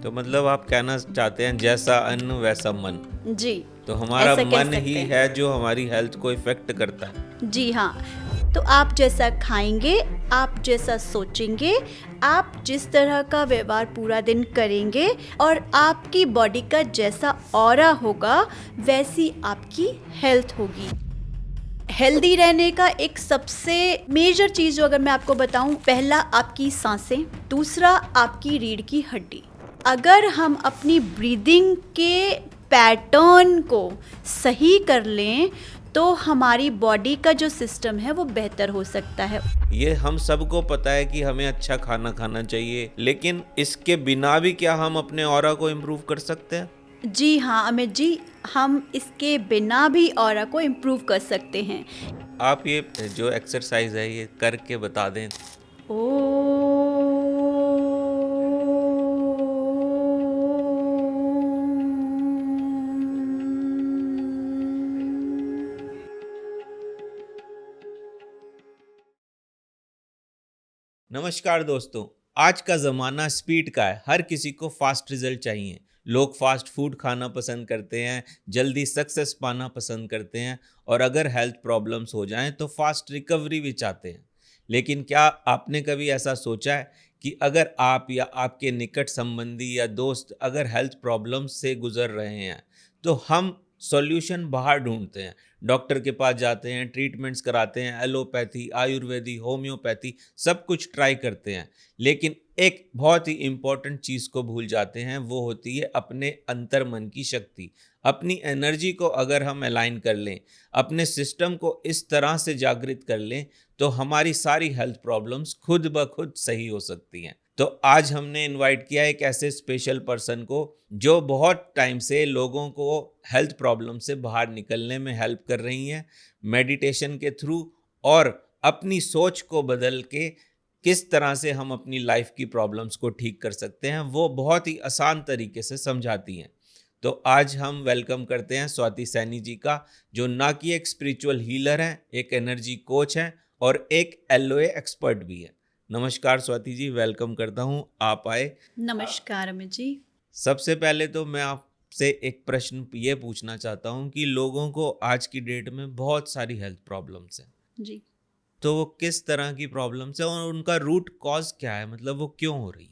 तो मतलब आप कहना चाहते हैं जैसा अन्न वैसा मन। जी, तो हमारा ऐसा कह मन सकते ही हैं। है जो हमारी हेल्थ को इफेक्ट करता है। जी हाँ, तो आप जैसा खाएंगे, आप जैसा सोचेंगे, आप जिस तरह का व्यवहार पूरा दिन करेंगे और आपकी बॉडी का जैसा ऑरा होगा, वैसी आपकी हेल्थ होगी। हेल्दी रहने का एक सबसे मेजर चीज़ जो अगर मैं आपको बताऊं, पहला आपकी सांसें, दूसरा आपकी रीढ़ की हड्डी। अगर हम अपनी ब्रीदिंग के पैटर्न को सही कर लें तो हमारी बॉडी का जो सिस्टम है वो बेहतर हो सकता है। ये हम सबको पता है कि हमें अच्छा खाना खाना चाहिए, लेकिन इसके बिना भी क्या हम अपने ऑरा को इम्प्रूव कर सकते हैं? जी हाँ अमित जी, हम इसके बिना भी ऑरा को इम्प्रूव कर सकते हैं। आप ये जो एक्सरसाइज है ये करके बता दें। नमस्कार दोस्तों, आज का ज़माना स्पीड का है। हर किसी को फास्ट रिजल्ट चाहिए। लोग फास्ट फूड खाना पसंद करते हैं, जल्दी सक्सेस पाना पसंद करते हैं और अगर हेल्थ प्रॉब्लम्स हो जाएं तो फास्ट रिकवरी भी चाहते हैं। लेकिन क्या आपने कभी ऐसा सोचा है कि अगर आप या आपके निकट संबंधी या दोस्त अगर हेल्थ प्रॉब्लम्स से गुजर रहे हैं तो हम सॉल्यूशन बाहर ढूंढते हैं, डॉक्टर के पास जाते हैं, ट्रीटमेंट्स कराते हैं, एलोपैथी, आयुर्वेदी, होम्योपैथी, सब कुछ ट्राई करते हैं, लेकिन एक बहुत ही इम्पॉर्टेंट चीज़ को भूल जाते हैं, वो होती है अपने अंतर मन की शक्ति। अपनी एनर्जी को अगर हम अलाइन कर लें, अपने सिस्टम को इस तरह से जागृत कर लें, तो हमारी सारी हेल्थ प्रॉब्लम्स खुद ब खुद सही हो सकती हैं। तो आज हमने इनवाइट किया एक ऐसे स्पेशल पर्सन को जो बहुत टाइम से लोगों को हेल्थ प्रॉब्लम से बाहर निकलने में हेल्प कर रही हैं, मेडिटेशन के थ्रू और अपनी सोच को बदल के किस तरह से हम अपनी लाइफ की प्रॉब्लम्स को ठीक कर सकते हैं, वो बहुत ही आसान तरीके से समझाती हैं। तो आज हम वेलकम करते हैं स्वाति सैनी जी का, जो ना कि एक स्पिरिचुअल हीलर हैं, एक एनर्जी कोच हैं और एक एलओए एक्सपर्ट भी है। नमस्कार स्वाति जी, वेलकम करता हूँ, आप आए। नमस्कार अमित जी। सबसे पहले तो मैं आपसे एक प्रश्न ये पूछना चाहता हूँ कि लोगों को आज की डेट में बहुत सारी हेल्थ प्रॉब्लम्स हैं, जी तो वो किस तरह की प्रॉब्लम्स हैं और उनका रूट कॉज क्या है, मतलब वो क्यों हो रही है?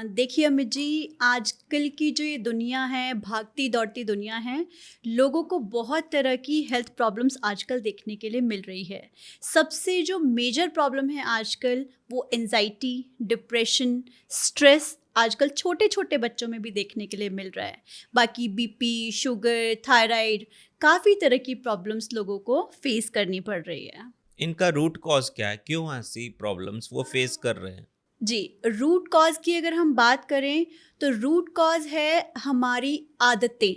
देखिए अमित जी, आजकल की जो ये दुनिया है, भागती दौड़ती दुनिया है, लोगों को बहुत तरह की हेल्थ प्रॉब्लम्स आजकल देखने के लिए मिल रही है। सबसे जो मेजर प्रॉब्लम है आजकल वो एंजाइटी, डिप्रेशन, स्ट्रेस आजकल छोटे छोटे बच्चों में भी देखने के लिए मिल रहा है। बाकी बीपी, शुगर, थायराइड, काफ़ी तरह की प्रॉब्लम्स लोगों को फेस करनी पड़ रही है। इनका रूट कॉज क्या है, क्यों ऐसी प्रॉब्लम्स वो फेस कर रहे हैं? जी, रूट कॉज़ की अगर हम बात करें तो रूट कॉज़ है हमारी आदतें,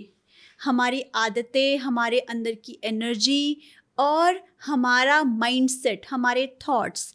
हमारे अंदर की एनर्जी और हमारा माइंडसेट, हमारे थॉट्स।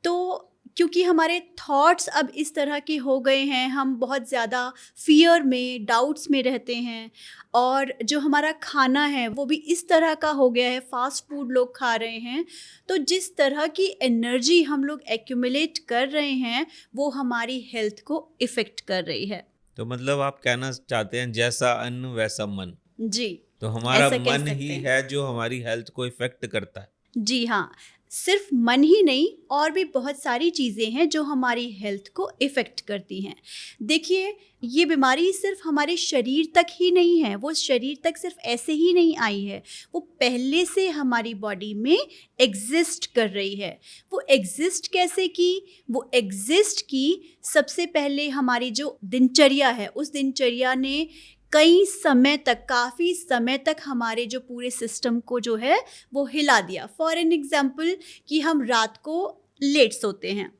तो क्योंकि हमारे थॉट्स अब इस तरह के हो गए हैं, हम बहुत ज़्यादा फ़ियर में, डाउट्स में रहते हैं और जो हमारा खाना है वो भी इस तरह का हो गया है, फ़ास्ट फूड लोग खा रहे हैं। तो जिस तरह की एनर्जी हम लोग एक्यूमुलेट कर रहे हैं, वो हमारी हेल्थ को इफ़ेक्ट कर रही है। तो मतलब आप कहना चाहते हैं जैसा अन्न वैसा मन। जी, तो हमारा ऐसा कह मन सकते ही हैं। है जो हमारी हेल्थ को इफेक्ट करता है। जी हाँ, सिर्फ मन ही नहीं और भी बहुत सारी चीज़ें हैं जो हमारी हेल्थ को इफ़ेक्ट करती हैं। देखिए, ये बीमारी सिर्फ हमारे शरीर तक ही नहीं है, वो शरीर तक सिर्फ ऐसे ही नहीं आई है, वो पहले से हमारी बॉडी में एग्जिस्ट कर रही है। वो एग्जिस्ट कैसे की? वो एग्जिस्ट की सबसे पहले हमारी जो दिनचर्या है, उस दिनचर्या ने कई समय तक, काफ़ी समय तक हमारे जो पूरे सिस्टम को जो है वो हिला दिया। फॉर एन एग्जाम्पल कि हम रात को लेट सोते हैं।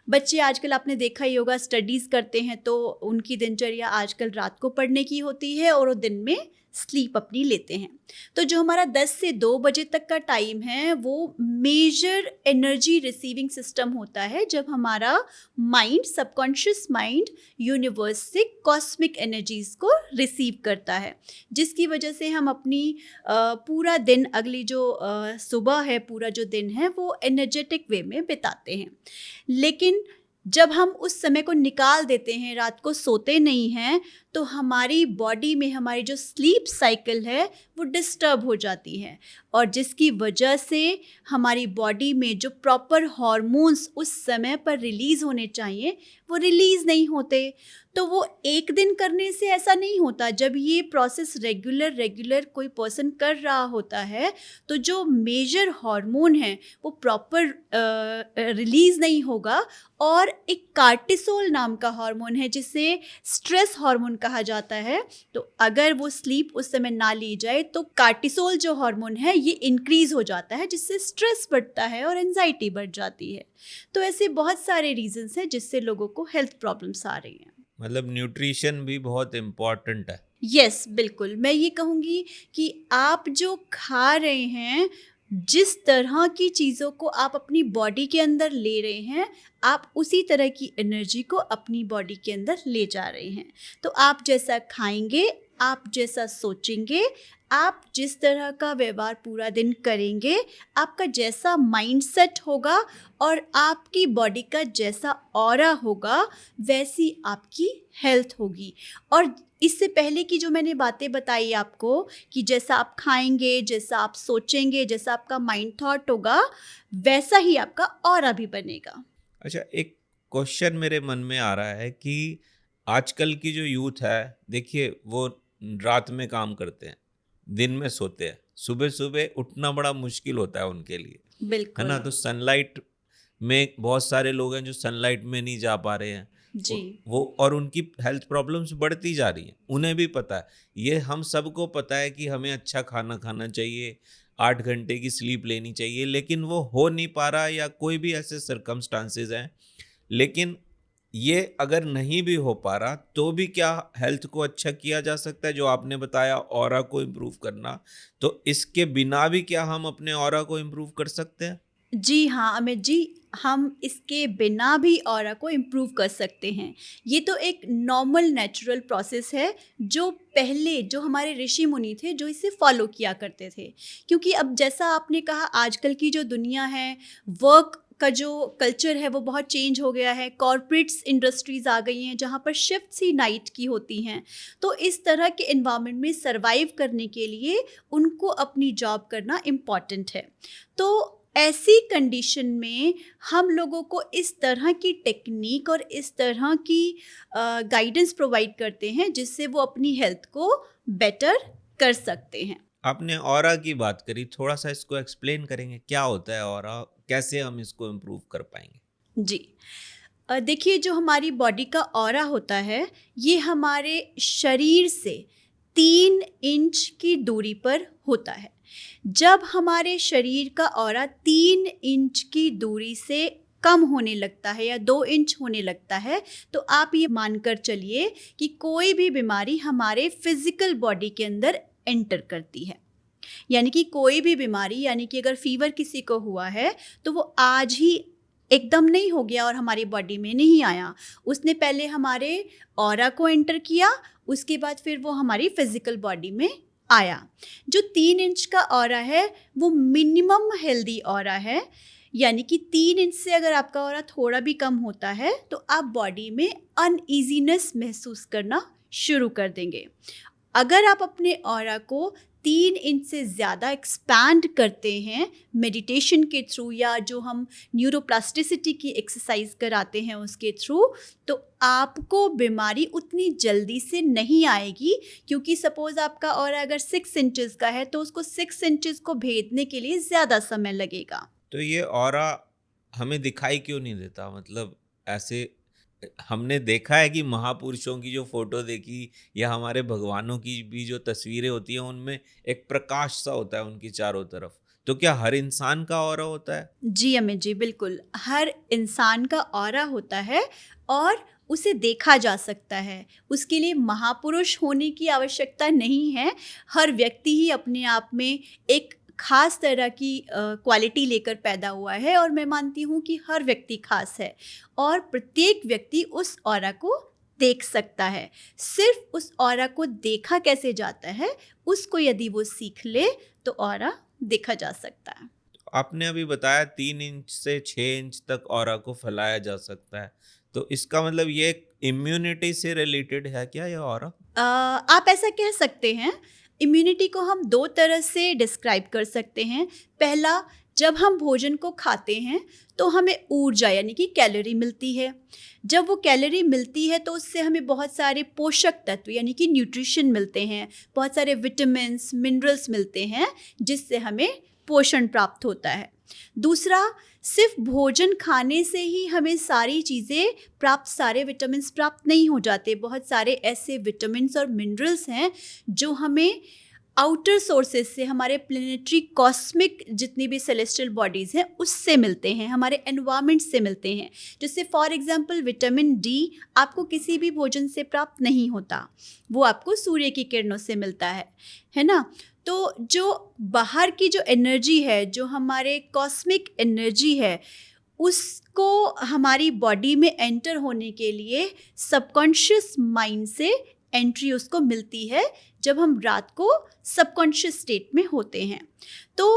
बच्चे आजकल आपने देखा ही होगा, स्टडीज़ करते हैं तो उनकी दिनचर्या आजकल रात को पढ़ने की होती है और वो दिन में स्लीप अपनी लेते हैं। तो जो हमारा 10 से 2 बजे तक का टाइम है वो मेजर एनर्जी रिसीविंग सिस्टम होता है, जब हमारा माइंड, सबकॉन्शियस माइंड यूनिवर्स से कॉस्मिक एनर्जीज़ को रिसीव करता है, जिसकी वजह से हम अपनी पूरा दिन, अगली जो सुबह है, पूरा जो दिन है वो एनर्जेटिक वे में बिताते हैं। लेकिन जब हम उस समय को निकाल देते हैं, रात को सोते नहीं हैं, तो हमारी बॉडी में हमारी जो स्लीप साइकिल है वो डिस्टर्ब हो जाती है, और जिसकी वजह से हमारी बॉडी में जो प्रॉपर हार्मोन्स उस समय पर रिलीज़ होने चाहिए वो रिलीज़ नहीं होते। तो वो एक दिन करने से ऐसा नहीं होता। जब ये प्रोसेस रेगुलर कोई पर्सन कर रहा होता है, तो जो मेजर हार्मोन है वो प्रॉपर रिलीज़ नहीं होगा, और एक कार्टिसोल नाम का हार्मोन है जिसे स्ट्रेस हार्मोन कहा जाता है। तो अगर वो स्लीप उस समय ना ली जाए तो कार्टिसोल जो हार्मोन है ये इंक्रीज हो जाता है, जिससे स्ट्रेस बढ़ता है और एंजाइटी बढ़ जाती है। तो ऐसे बहुत सारे रीजंस हैं जिससे लोगों को हेल्थ प्रॉब्लम्स आ रही हैं। मतलब न्यूट्रिशन भी बहुत इम्पोर्टेंट है। यस, बिल्कुल। मैं ये कहूँगी कि आप जो खा रहे हैं, जिस तरह की चीज़ों को आप अपनी बॉडी के अंदर ले रहे हैं, आप उसी तरह की एनर्जी को अपनी बॉडी के अंदर ले जा रहे हैं। तो आप जैसा खाएंगे, आप जैसा सोचेंगे, आप जिस तरह का व्यवहार पूरा दिन करेंगे, आपका जैसा माइंडसेट होगा और आपकी बॉडी का जैसा ऑरा होगा, वैसी आपकी हेल्थ होगी। और इससे पहले की जो मैंने बातें बताई आपको कि जैसा आप खाएंगे, जैसा आप सोचेंगे, जैसा आपका माइंड थॉट होगा, वैसा ही आपका ऑरा भी बनेगा। अच्छा, एक क्वेश्चन मेरे मन में आ रहा है कि आजकल की जो यूथ है, देखिए वो रात में काम करते हैं, दिन में सोते हैं, सुबह सुबह उठना बड़ा मुश्किल होता है उनके लिए, है ना। बिल्कुल। तो सनलाइट में बहुत सारे लोग हैं जो सनलाइट में नहीं जा पा रहे हैं, जी। वो और उनकी हेल्थ प्रॉब्लम्स बढ़ती जा रही हैं। उन्हें भी पता है, ये हम सबको पता है कि हमें अच्छा खाना खाना चाहिए, 8 घंटे की स्लीप लेनी चाहिए, लेकिन वो हो नहीं पा रहा, या कोई भी ऐसे सर्कमस्टांसेस हैं। लेकिन ये अगर नहीं भी हो पा रहा तो भी क्या हेल्थ को अच्छा किया जा सकता है? जो आपने बताया ऑरा को इम्प्रूव करना, तो इसके बिना भी क्या हम अपने ऑरा को इम्प्रूव कर सकते हैं? जी हाँ, अमित जी, हम इसके बिना भी ऑरा को इम्प्रूव कर सकते हैं। ये तो एक नॉर्मल नेचुरल प्रोसेस है, जो पहले जो हमारे ऋषि मुनि थे जो इसे फॉलो किया करते थे। क्योंकि अब जैसा आपने कहा, आजकल की जो दुनिया है, वर्क का जो कल्चर है वो बहुत चेंज हो गया है। कॉर्पोरेट्स इंडस्ट्रीज़ आ गई हैं जहाँ पर शिफ्ट्स ही नाइट की होती हैं। तो इस तरह के एनवायरनमेंट में सर्वाइव करने के लिए उनको अपनी जॉब करना इम्पॉर्टेंट है। तो ऐसी कंडीशन में हम लोगों को इस तरह की टेक्निक और इस तरह की गाइडेंस प्रोवाइड करते हैं जिससे वो अपनी हेल्थ को बेटर कर सकते हैं। आपने ऑरा की बात करी, थोड़ा सा इसको एक्सप्लेन करेंगे, क्या होता है ऑरा, कैसे हम इसको इम्प्रूव कर पाएंगे? जी। देखिए, जो हमारी बॉडी का ऑरा होता है, ये हमारे शरीर से 3 इंच की दूरी पर होता है। जब हमारे शरीर का ऑरा 3 इंच की दूरी से कम होने लगता है या 2 इंच होने लगता है, तो आप ये मानकर चलिए कि कोई भी बीमारी हमारे फिजिकल बॉडी के अंदर एंटर करती है। यानी कि कोई भी बीमारी, यानी कि अगर फीवर किसी को हुआ है तो वो आज ही एकदम नहीं हो गया और हमारी बॉडी में नहीं आया। उसने पहले हमारे ऑरा को एंटर किया, उसके बाद फिर वो हमारी फिजिकल बॉडी में आया। जो 3 इंच का ऑरा है वो मिनिमम हेल्दी ऑरा है। यानी कि 3 इंच से अगर आपका ऑरा थोड़ा भी कम होता है तो आप बॉडी में अनईजीनेस महसूस करना शुरू कर देंगे। अगर आप अपने ऑरा को 3 इंच से ज़्यादा एक्सपैंड करते हैं मेडिटेशन के थ्रू, या जो हम न्यूरोप्लास्टिसिटी की एक्सरसाइज कराते हैं उसके थ्रू, तो आपको बीमारी उतनी जल्दी से नहीं आएगी। क्योंकि सपोज़ आपका ऑरा अगर 6 इंचेस का है तो उसको 6 इंचेस को भेदने के लिए ज़्यादा समय लगेगा। तो ये ऑरा हमें दिखाई क्यों नहीं देता? मतलब ऐसे हमने देखा है कि महापुरुषों की जो फोटो देखी, या हमारे भगवानों की भी जो तस्वीरें होती हैं, उनमें एक प्रकाश सा होता है उनकी चारों तरफ। तो क्या हर इंसान का ऑरा होता है? जी अमित जी, बिल्कुल। हर इंसान का ऑरा होता है और उसे देखा जा सकता है। उसके लिए महापुरुष होने की आवश्यकता नहीं है। हर व्यक्ति ही अपने आप में एक खास तरह की क्वालिटी लेकर पैदा हुआ है, और मैं मानती हूँ कि हर व्यक्ति खास है और प्रत्येक व्यक्ति उस ऑरा को देख सकता है। सिर्फ उस ऑरा को देखा कैसे जाता है, उसको यदि वो सीख ले तो ऑरा देखा जा सकता है। आपने अभी बताया 3 इंच से 6 इंच तक ऑरा को फैलाया जा सकता है। तो इसका मतलब ये इम्यूनिटी से रिलेटेड है क्या ये ऑरा? आप ऐसा कह सकते हैं। इम्यूनिटी को हम दो तरह से डिस्क्राइब कर सकते हैं। पहला, जब हम भोजन को खाते हैं तो हमें ऊर्जा यानी कि कैलोरी मिलती है। जब वो कैलोरी मिलती है तो उससे हमें बहुत सारे पोषक तत्व यानी कि न्यूट्रिशन मिलते हैं, बहुत सारे विटामिन्स मिनरल्स मिलते हैं, जिससे हमें पोषण प्राप्त होता है। दूसरा, सिर्फ भोजन खाने से ही हमें सारी चीज़ें प्राप्त, सारे विटामिन्स प्राप्त नहीं हो जाते। बहुत सारे ऐसे विटामिन्स और मिनरल्स हैं जो हमें आउटर सोर्सेज से, हमारे प्लेनेटरी कॉस्मिक जितनी भी सेलेस्टियल बॉडीज़ हैं उससे मिलते हैं, हमारे एनवायरनमेंट से मिलते हैं। जैसे फॉर एग्जांपल विटामिन डी आपको किसी भी भोजन से प्राप्त नहीं होता, वो आपको सूर्य की किरणों से मिलता है ना। तो जो बाहर की जो एनर्जी है, जो हमारे कॉस्मिक एनर्जी है, उसको हमारी बॉडी में एंटर होने के लिए सबकॉन्शियस माइंड से एंट्री उसको मिलती है जब हम रात को सबकॉन्शियस स्टेट में होते हैं। तो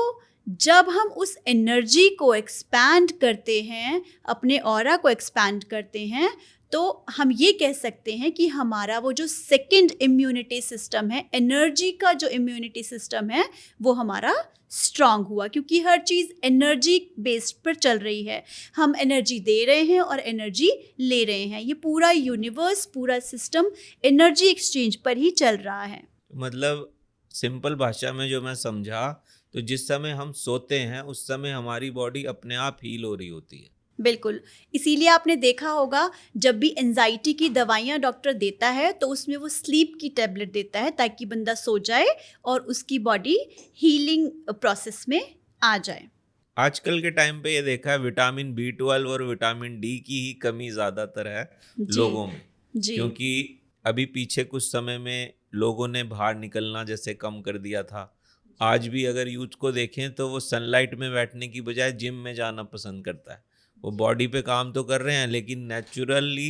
जब हम उस एनर्जी को एक्सपैंड करते हैं, अपने ऑरा को एक्सपैंड करते हैं, तो हम ये कह सकते हैं कि हमारा वो जो सेकंड इम्यूनिटी सिस्टम है, एनर्जी का जो इम्यूनिटी सिस्टम है, वो हमारा स्ट्रांग हुआ, क्योंकि हर चीज़ एनर्जी बेस्ड पर चल रही है। हम एनर्जी दे रहे हैं और एनर्जी ले रहे हैं। ये पूरा यूनिवर्स, पूरा सिस्टम एनर्जी एक्सचेंज पर ही चल रहा है। मतलब सिंपल भाषा में जो मैं समझा, तो जिस समय हम सोते हैं उस समय हमारी बॉडी अपने आप हील हो रही होती है। बिल्कुल, इसीलिए आपने देखा होगा जब भी एंजाइटी की दवाइयाँ डॉक्टर देता है तो उसमें वो स्लीप की टैबलेट देता है ताकि बंदा सो जाए और उसकी बॉडी हीलिंग प्रोसेस में आ जाए। आजकल के टाइम पे ये देखा है विटामिन B12 और विटामिन डी की ही कमी ज़्यादातर है जी लोगों में, जी क्योंकि अभी पीछे कुछ समय में लोगों ने बाहर निकलना जैसे कम कर दिया था। आज भी अगर यूथ को देखें तो वो सनलाइट में बैठने की बजाय जिम में जाना पसंद करता है। वो बॉडी पे काम तो कर रहे हैं लेकिन नेचुरली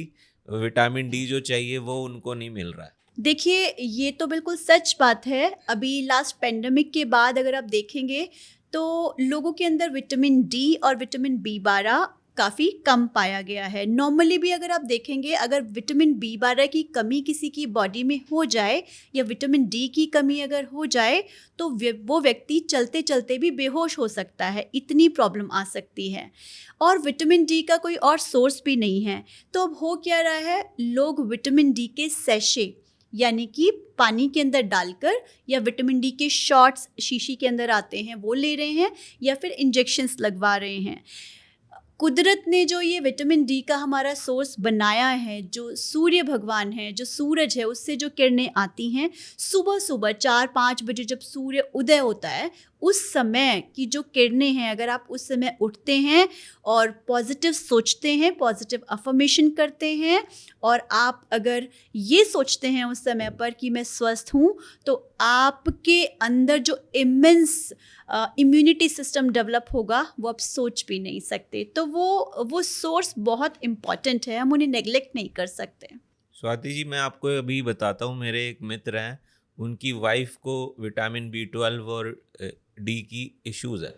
विटामिन डी जो चाहिए वो उनको नहीं मिल रहा है। देखिए, ये तो बिल्कुल सच बात है। अभी लास्ट पेंडेमिक के बाद अगर आप देखेंगे तो लोगों के अंदर विटामिन डी और विटामिन B12 काफ़ी कम पाया गया है। नॉर्मली भी अगर आप देखेंगे, अगर विटामिन B12 की कमी किसी की बॉडी में हो जाए या विटामिन डी की कमी अगर हो जाए तो वो व्यक्ति चलते चलते भी बेहोश हो सकता है, इतनी प्रॉब्लम आ सकती है। और विटामिन डी का कोई और सोर्स भी नहीं है। तो अब हो क्या रहा है, लोग विटामिन डी के सैशे यानी कि पानी के अंदर डालकर या विटामिन डी के शॉट्स शीशी के अंदर आते हैं वो ले रहे हैं, या फिर इंजेक्शंस लगवा रहे हैं। कुदरत ने जो ये विटामिन डी का हमारा सोर्स बनाया है, जो सूर्य भगवान है, जो सूरज है, उससे जो किरणें आती हैं सुबह सुबह 4-5 बजे जब सूर्य उदय होता है, उस समय की जो किरणें हैं, अगर आप उस समय उठते हैं और पॉजिटिव सोचते हैं, पॉजिटिव अफर्मेशन करते हैं, और आप अगर ये सोचते हैं उस समय पर कि मैं स्वस्थ हूँ, तो आपके अंदर जो इमेंस इम्यूनिटी सिस्टम डेवलप होगा वो आप सोच भी नहीं सकते। तो वो सोर्स बहुत इम्पॉर्टेंट है, हम उन्हें नेग्लेक्ट नहीं कर सकते। स्वाति जी, मैं आपको अभी बताता हूँ, मेरे एक मित्र हैं, उनकी वाइफ को विटामिन B12 और डी की इश्यूज है,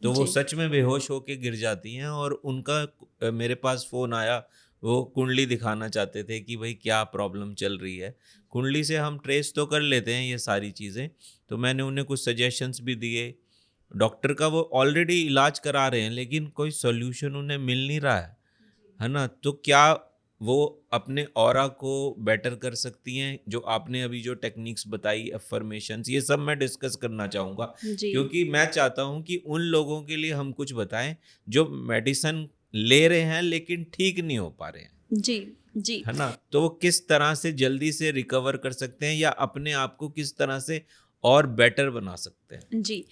तो वो जी सच में बेहोश होके गिर जाती हैं। और उनका मेरे पास फ़ोन आया, वो कुंडली दिखाना चाहते थे कि भाई क्या प्रॉब्लम चल रही है। कुंडली से हम ट्रेस तो कर लेते हैं ये सारी चीज़ें, तो मैंने उन्हें कुछ सजेशंस भी दिए। डॉक्टर का वो ऑलरेडी इलाज करा रहे हैं लेकिन कोई सॉल्यूशन उन्हें मिल नहीं रहा है ना। तो क्या वो अपने ऑरा को बेटर कर सकती हैं? जो आपने अभी जो टेक्निक्स बताई, अफर्मेशंस, ये सब मैं डिस्कस करना चाहूँगा, जी क्योंकि मैं चाहता हूँ कि उन लोगों के लिए हम कुछ बताएं जो मेडिसिन ले रहे हैं लेकिन ठीक नहीं हो पा रहे हैं, जी जी है ना। तो वो किस तरह से जल्दी से रिकवर कर सकते हैं या अपने आप को किस तरह से और बेटर बना सकते हैं? जी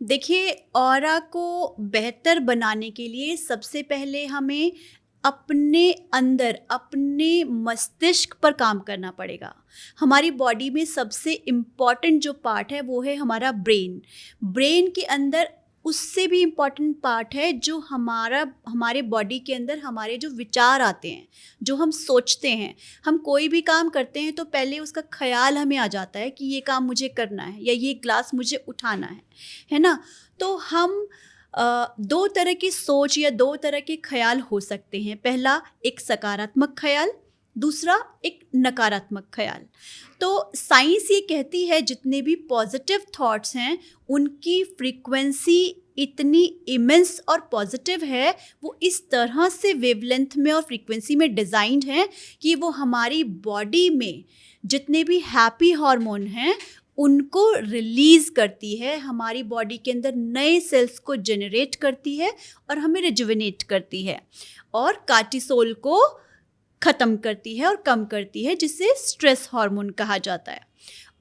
देखिए, ऑरा को बेहतर बनाने के लिए सबसे पहले हमें अपने अंदर, अपने मस्तिष्क पर काम करना पड़ेगा। हमारी बॉडी में सबसे इम्पॉर्टेंट जो पार्ट है वो है हमारा ब्रेन। ब्रेन के अंदर उससे भी इम्पॉर्टेंट पार्ट है जो हमारे बॉडी के अंदर हमारे जो विचार आते हैं, जो हम सोचते हैं। हम कोई भी काम करते हैं तो पहले उसका ख्याल हमें आ जाता है कि ये काम मुझे करना है या ये ग्लास मुझे उठाना है ना। तो हम दो तरह की सोच या दो तरह के ख्याल हो सकते हैं। पहला एक सकारात्मक ख्याल, दूसरा एक नकारात्मक ख्याल। तो साइंस ये कहती है जितने भी पॉजिटिव थॉट्स हैं उनकी फ्रीक्वेंसी इतनी इमेंस और पॉजिटिव है, वो इस तरह से वेवलेंथ में और फ्रीक्वेंसी में डिज़ाइंड हैं कि वो हमारी बॉडी में जितने भी हैप्पी हार्मोन हैं उनको रिलीज़ करती है, हमारी बॉडी के अंदर नए सेल्स को जनरेट करती है और हमें रिजुविनेट करती है, और कार्टिसोल को ख़त्म करती है और कम करती है, जिसे स्ट्रेस हार्मोन कहा जाता है।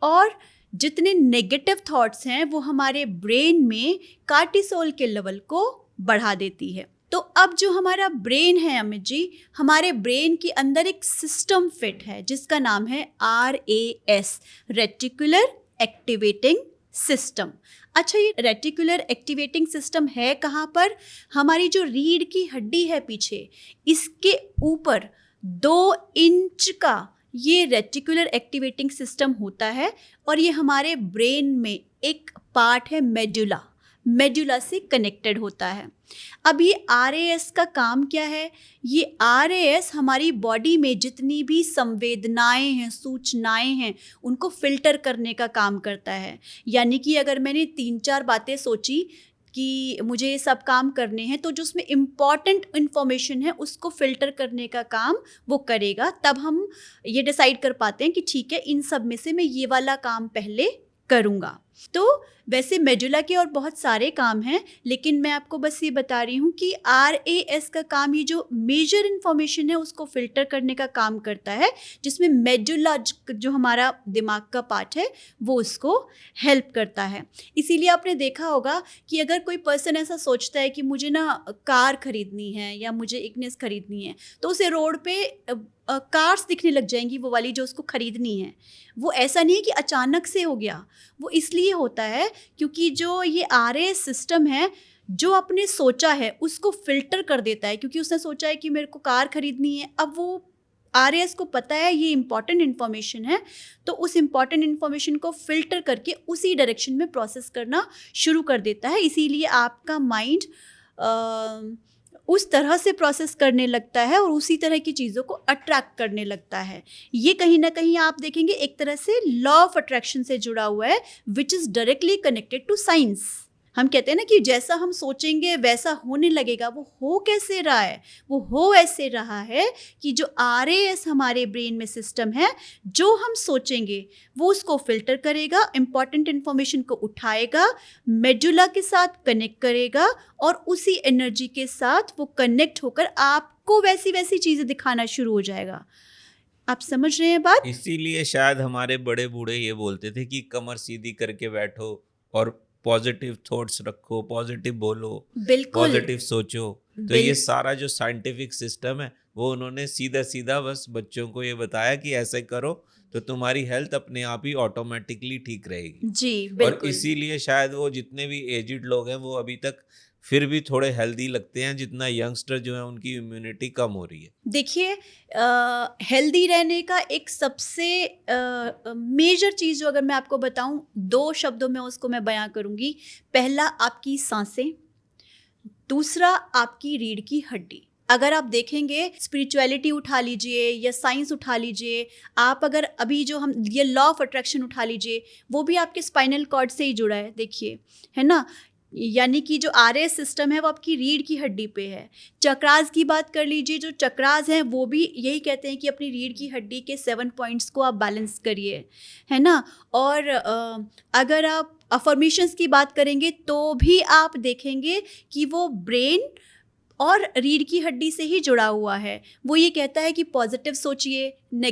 और जितने नेगेटिव थॉट्स हैं वो हमारे ब्रेन में कार्टिसोल के लेवल को बढ़ा देती है। तो अब जो हमारा ब्रेन है अमित जी, हमारे ब्रेन के अंदर एक सिस्टम फिट है जिसका नाम है RAS, रेटिकुलर एक्टिवेटिंग सिस्टम। अच्छा, ये रेटिकुलर एक्टिवेटिंग सिस्टम है कहाँ पर? हमारी जो रीढ़ की हड्डी है पीछे, इसके ऊपर 2 इंच का ये रेटिकुलर एक्टिवेटिंग सिस्टम होता है, और ये हमारे ब्रेन में एक पार्ट है मेडुला से कनेक्टेड होता है। अब ये RAS का काम क्या है? ये RAS हमारी बॉडी में जितनी भी संवेदनाएं हैं, सूचनाएं हैं, उनको फिल्टर करने का काम करता है। यानी कि अगर मैंने 3-4 बातें सोची कि मुझे ये सब काम करने हैं, तो जो उसमें इम्पॉर्टेंट इन्फॉर्मेशन है उसको फ़िल्टर करने का काम वो करेगा। तब हम ये डिसाइड कर पाते हैं कि ठीक है, इन सब में से मैं ये वाला काम पहले करूँगा। तो वैसे मेडुला के और बहुत सारे काम हैं, लेकिन मैं आपको बस ये बता रही हूँ कि RAS का काम ये जो मेजर इन्फॉर्मेशन है उसको फिल्टर करने का काम करता है, जिसमें मेडुला जो हमारा दिमाग का पार्ट है वो उसको हेल्प करता है। इसीलिए आपने देखा होगा कि अगर कोई पर्सन ऐसा सोचता है कि मुझे ना कार खरीदनी है या मुझे इग्निस खरीदनी है, तो उसे रोड पे कार्स दिखने लग जाएंगी, वो वाली जो उसको खरीदनी है। वो ऐसा नहीं है कि अचानक से हो गया, वो इसलिए होता है क्योंकि जो ये RAS सिस्टम है, जो आपने सोचा है उसको फिल्टर कर देता है। क्योंकि उसने सोचा है कि मेरे को कार खरीदनी है, अब वो RAS को पता है ये इम्पॉर्टेंट इन्फॉर्मेशन है, तो उस इम्पॉर्टेंट इन्फॉर्मेशन को फिल्टर करके उसी डायरेक्शन में प्रोसेस करना शुरू कर देता है। इसीलिए आपका माइंड उस तरह से प्रोसेस करने लगता है और उसी तरह की चीज़ों को अट्रैक्ट करने लगता है। ये कहीं ना कहीं आप देखेंगे एक तरह से लॉ ऑफ अट्रैक्शन से जुड़ा हुआ है, which is directly connected to science. हम कहते हैं ना कि जैसा हम सोचेंगे वैसा होने लगेगा। वो हो कैसे रहा है? वो हो ऐसे रहा है कि जो RAS हमारे ब्रेन में सिस्टम है, जो हम सोचेंगे वो उसको फिल्टर करेगा, इंपॉर्टेंट इन्फॉर्मेशन को उठाएगा, मेडुला के साथ कनेक्ट करेगा, और उसी एनर्जी के साथ वो कनेक्ट होकर आपको वैसी वैसी चीज़ें दिखाना शुरू हो जाएगा। आप समझ रहे हैं बात? इसीलिए शायद हमारे बड़े बूढ़े ये बोलते थे कि कमर सीधी करके बैठो और पॉजिटिव थॉट्स रखो, पॉजिटिव बोलो, बिल्कुल पॉजिटिव सोचो। तो ये सारा जो साइंटिफिक सिस्टम है वो उन्होंने सीधा सीधा बस बच्चों को ये बताया कि ऐसे करो तो तुम्हारी हेल्थ अपने आप ही ऑटोमेटिकली ठीक रहेगी। जी, और बिल्कुल। इसीलिए शायद वो जितने भी एजिड लोग हैं वो अभी तक फिर भी थोड़े हेल्दी लगते हैं, जितना यंगस्टर जो है उनकी इम्यूनिटी कम हो रही है। देखिए, हेल्दी रहने का एक सबसे मेजर चीज़ जो अगर मैं आपको बताऊं, 2 शब्दों में उसको मैं बयां करूंगी। पहला आपकी सांसें, दूसरा आपकी रीढ़ की हड्डी। अगर आप देखेंगे, स्पिरिचुअलिटी उठा लीजिए या साइंस उठा लीजिए, आप अगर अभी जो हम ये लॉ ऑफ अट्रैक्शन उठा लीजिए, वो भी आपके स्पाइनल कॉर्ड से ही जुड़ा है, देखिए, है ना। यानी कि जो RAS सिस्टम है वो आपकी रीढ़ की हड्डी पे है। चक्रास की बात कर लीजिए, जो चक्रास हैं वो भी यही कहते हैं कि अपनी रीढ़ की हड्डी के 7 पॉइंट्स को आप बैलेंस करिए, है ना। और अगर आप अफर्मेशंस की बात करेंगे तो भी आप देखेंगे कि वो ब्रेन और रीढ़ की हड्डी से ही जुड़ा हुआ है। वो ये कहता है कि पॉजिटिव सोचिए,